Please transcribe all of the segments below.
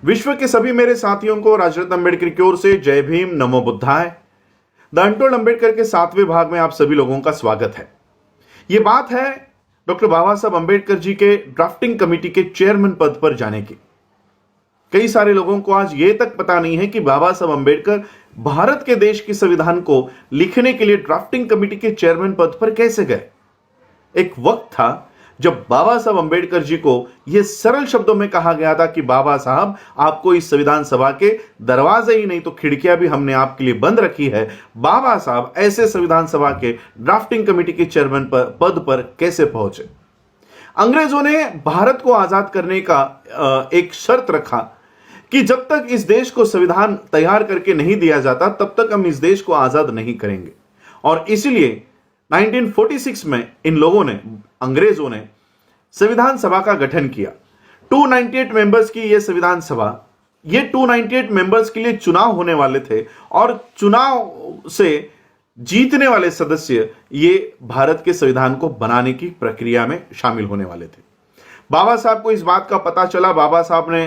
विश्व के सभी मेरे साथियों को राजरत्न अंबेडकर की ओर से जय भीम, नमो बुद्धाय। द अनटोल्ड अंबेडकर के 7वें भाग में आप सभी लोगों का स्वागत है। यह बात है डॉक्टर बाबा साहब अंबेडकर जी के ड्राफ्टिंग कमेटी के चेयरमैन पद पर जाने की। कई सारे लोगों को आज यह तक पता नहीं है कि बाबा साहब अंबेडकर भारत के देश के संविधान को लिखने के लिए ड्राफ्टिंग कमेटी के चेयरमैन पद पर कैसे गए। एक वक्त था जब बाबा साहब अंबेडकर जी को यह सरल शब्दों में कहा गया था कि बाबा साहब, आपको इस संविधान सभा के दरवाजे ही नहीं तो खिड़कियां भी हमने आपके लिए बंद रखी है। बाबा साहब ऐसे संविधान सभा के ड्राफ्टिंग कमेटी के चेयरमैन पद पर कैसे पहुंचे। अंग्रेजों ने भारत को आजाद करने का एक शर्त रखा कि जब तक इस देश को संविधान तैयार करके नहीं दिया जाता तब तक हम इस देश को आजाद नहीं करेंगे। और इसीलिए 1946 में इन लोगों ने, अंग्रेजों ने संविधान सभा का गठन किया। 298 मेंबर्स की यह संविधान सभा, ये 298 मेंबर्स के लिए चुनाव होने वाले थे और चुनाव से जीतने वाले सदस्य ये भारत के संविधान को बनाने की प्रक्रिया में शामिल होने वाले थे। बाबा साहब को इस बात का पता चला। बाबा साहब ने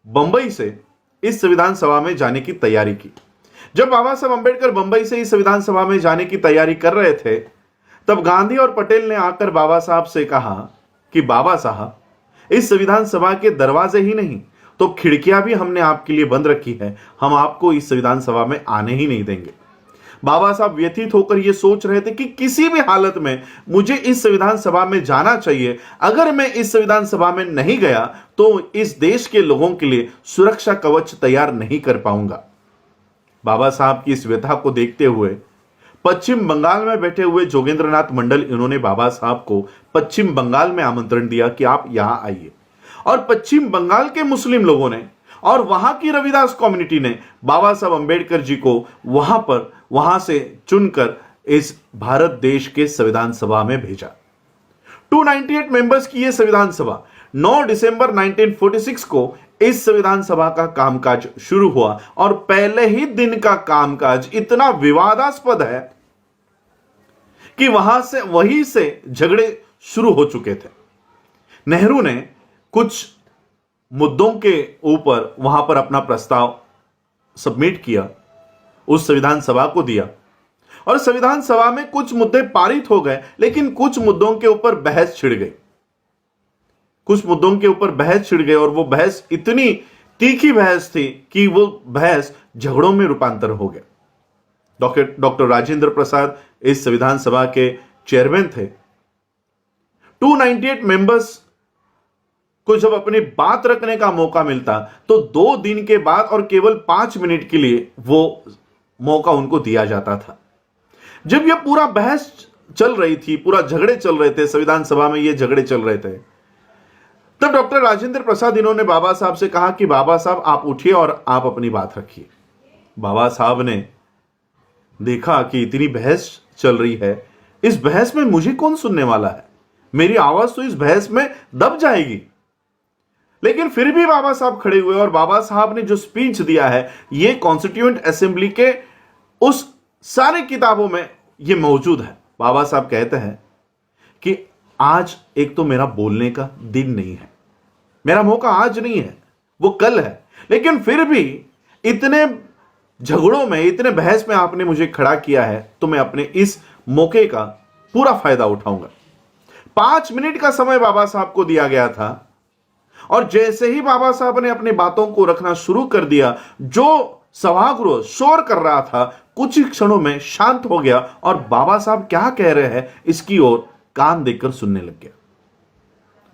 बंबई से इस संविधान सभा में जाने की तैयारी की। जब बाबा साहब अंबेडकर बंबई से इस संविधान सभा में जाने की तैयारी कर रहे थे, तब गांधी और पटेल ने आकर बाबा साहब से कहा कि बाबा साहब, इस संविधान सभा के दरवाजे ही नहीं तो खिड़कियां भी हमने आपके लिए बंद रखी है, हम आपको इस संविधान सभा में आने ही नहीं देंगे। बाबा साहब व्यथित होकर यह सोच रहे थे कि किसी भी हालत में मुझे इस संविधान सभा में जाना चाहिए। अगर मैं इस संविधान सभा में नहीं गया तो इस देश के लोगों के लिए सुरक्षा कवच तैयार नहीं कर पाऊंगा। बाबा साहब की इस व्यथा को देखते हुए पश्चिम बंगाल में बैठे हुए जोगेंद्रनाथ मंडल, इन्होंने बाबा साहब को पश्चिम बंगाल में आमंत्रण दिया कि आप यहां आइए। और पश्चिम बंगाल के मुस्लिम लोगों ने और वहां की रविदास कम्युनिटी ने बाबा साहब अंबेडकर जी को वहां से चुनकर इस भारत देश के संविधान सभा में भेजा। 298 मेंबर्स की यह संविधान सभा 9 दिसंबर 1946 को इस संविधान सभा का कामकाज शुरू हुआ और पहले ही दिन का कामकाज इतना विवादास्पद है कि वहीं से झगड़े शुरू हो चुके थे। नेहरू ने कुछ मुद्दों के ऊपर वहां पर अपना प्रस्ताव सबमिट किया, उस संविधान सभा को दिया और संविधान सभा में कुछ मुद्दे पारित हो गए, लेकिन कुछ मुद्दों के ऊपर बहस छिड़ गई। कुछ मुद्दों के ऊपर बहस छिड़ गई और वो बहस इतनी तीखी बहस थी कि वो बहस झगड़ों में रूपांतर हो गया। डॉक्टर राजेंद्र प्रसाद इस संविधान सभा के चेयरमैन थे। 298 मेंबर्स को जब अपनी बात रखने का मौका मिलता तो 2 दिन के बाद और केवल 5 मिनट के लिए वो मौका उनको दिया जाता था। जब यह पूरा बहस चल रही थी, पूरा झगड़े चल रहे थे, संविधान सभा में ये झगड़े चल रहे थे, तब डॉक्टर राजेंद्र प्रसाद, इन्होंने बाबा साहब से कहा कि बाबा साहब, आप उठिए और आप अपनी बात रखिए। बाबा साहब ने देखा कि इतनी बहस चल रही है, इस बहस में मुझे कौन सुनने वाला है, मेरी आवाज तो इस बहस में दब जाएगी। लेकिन फिर भी बाबा साहब खड़े हुए और बाबा साहब ने जो स्पीच दिया है, यह कॉन्स्टिट्यूएंट असेंबली के उस सारे किताबों में यह मौजूद है। बाबा साहब कहते हैं कि आज एक तो मेरा बोलने का दिन नहीं है, मेरा मौका आज नहीं है, वो कल है, लेकिन फिर भी इतने झगड़ों में, इतने बहस में आपने मुझे खड़ा किया है तो मैं अपने इस मौके का पूरा फायदा उठाऊंगा। 5 मिनट का समय बाबा साहब को दिया गया था और जैसे ही बाबा साहब ने अपनी बातों को रखना शुरू कर दिया, जो सभागृह शोर कर रहा था कुछ ही क्षणों में शांत हो गया और बाबा साहब क्या कह रहे हैं इसकी ओर कान देकर सुनने लग गया।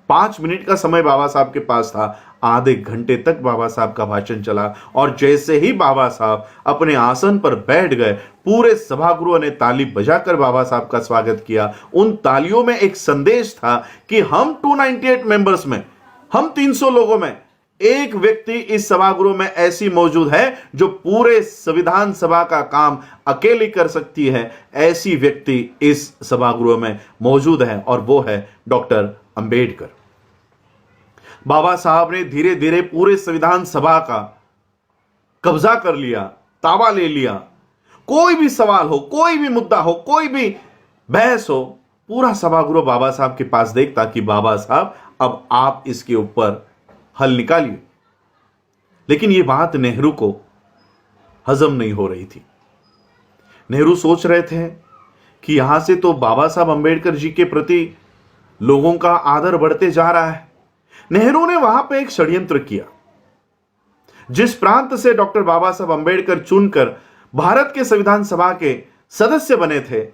5 मिनट का समय बाबा साहब के पास था, आधे घंटे तक बाबा साहब का भाषण चला और जैसे ही बाबा साहब अपने आसन पर बैठ गए, पूरे सभागृह ने ताली बजाकर बाबा साहब का स्वागत किया। उन तालियों में एक संदेश था कि हम 298 मेंबर्स में, हम 300 लोगों में एक व्यक्ति इस सभागृह में ऐसी मौजूद है जो पूरे संविधान सभा का काम अकेली कर सकती है। ऐसी व्यक्ति इस सभागृह में मौजूद है और वो है डॉक्टर अंबेडकर। बाबा साहब ने धीरे धीरे पूरे संविधान सभा का कब्जा कर लिया, ताबा ले लिया। कोई भी सवाल हो, कोई भी मुद्दा हो, कोई भी बहस हो, पूरा सभागृह बाबा साहब के पास देखता कि बाबा साहब अब आप इसके ऊपर हल निकालिए। लेकिन ये बात नेहरू को हजम नहीं हो रही थी। नेहरू सोच रहे थे कि यहां से तो बाबा साहब अंबेडकर जी के प्रति लोगों का आदर बढ़ते जा रहा है। नेहरू ने वहां पे एक षड्यंत्र किया। जिस प्रांत से डॉक्टर बाबा साहब अंबेडकर चुनकर भारत के संविधान सभा के सदस्य बने थे,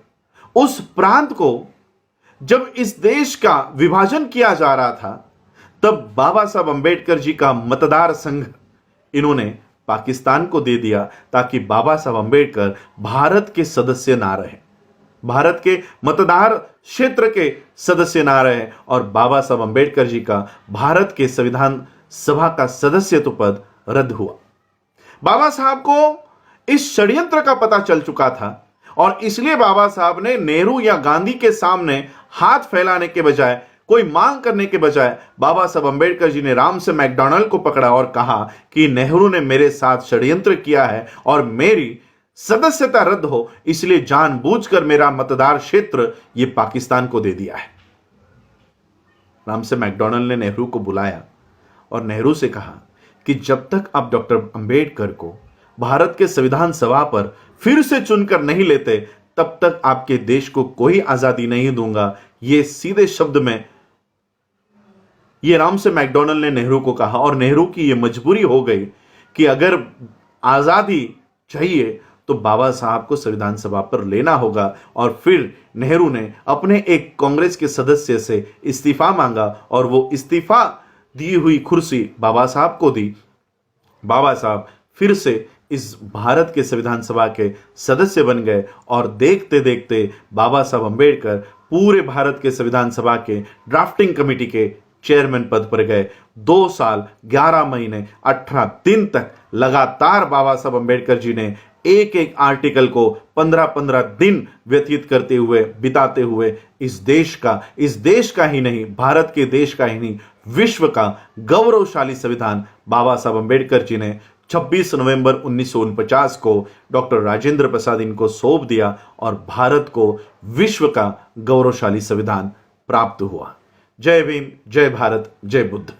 उस प्रांत को जब इस देश का विभाजन किया जा रहा था, तब बाबा साहब अंबेडकर जी का मतदार संघ इन्होंने पाकिस्तान को दे दिया, ताकि बाबा साहब अंबेडकर भारत के सदस्य ना रहे, भारत के मतदार क्षेत्र के सदस्य ना रहे, और बाबा साहब अंबेडकर जी का भारत के संविधान सभा का सदस्यत्व पद रद्द हुआ। बाबा साहब को इस षड्यंत्र का पता चल चुका था, और इसलिए बाबा साहब ने नेहरू या गांधी के सामने हाथ फैलाने के बजाय, कोई मांग करने के बजाय, बाबा साहब अंबेडकर जी ने रामसे मैकडॉनल्ड को पकड़ा और कहा कि नेहरू ने मेरे साथ षड्यंत्र किया है और मेरी सदस्यता रद्द हो, इसलिए जानबूझकर मेरा मतदार क्षेत्र ये पाकिस्तान को दे दिया है। रामसे मैकडॉनल्ड ने नेहरू को बुलाया और नेहरू से कहा कि जब तक आप डॉक्टर अंबेडकर को भारत के संविधान सभा पर फिर से चुनकर नहीं लेते, तब तक आपके देश को कोई आजादी नहीं दूंगा। ये सीधे शब्द में ये रामसे मैकडॉनल्ड ने नेहरू को कहा, और नेहरू की ये मजबूरी हो गई कि अगर आजादी चाहिए तो बाबा साहब को संविधान सभा पर लेना होगा। और फिर नेहरू ने अपने एक कांग्रेस के सदस्य से इस्तीफा मांगा, और वो इस्तीफा दी हुई कुर्सी बाबा साहब को दी। बाबा साहब फिर से इस भारत के संविधान सभा के सदस्य बन गए, और देखते देखते बाबा साहब अंबेडकर पूरे भारत के संविधान सभा के ड्राफ्टिंग कमेटी के चेयरमैन पद पर गए। 2 साल 11 महीने 18 दिन तक लगातार बाबा साहब अंबेडकर जी ने एक एक आर्टिकल को 15-15 दिन व्यतीत करते हुए, बिताते हुए इस देश का ही नहीं, भारत के देश का ही नहीं, विश्व का गौरवशाली संविधान बाबा साहब अंबेडकर जी ने 26 नवंबर 1949 को डॉक्टर राजेंद्र प्रसाद इनको सौंप दिया, और भारत को विश्व का गौरवशाली संविधान प्राप्त हुआ। जय भीम, जय भारत, जय बुद्ध।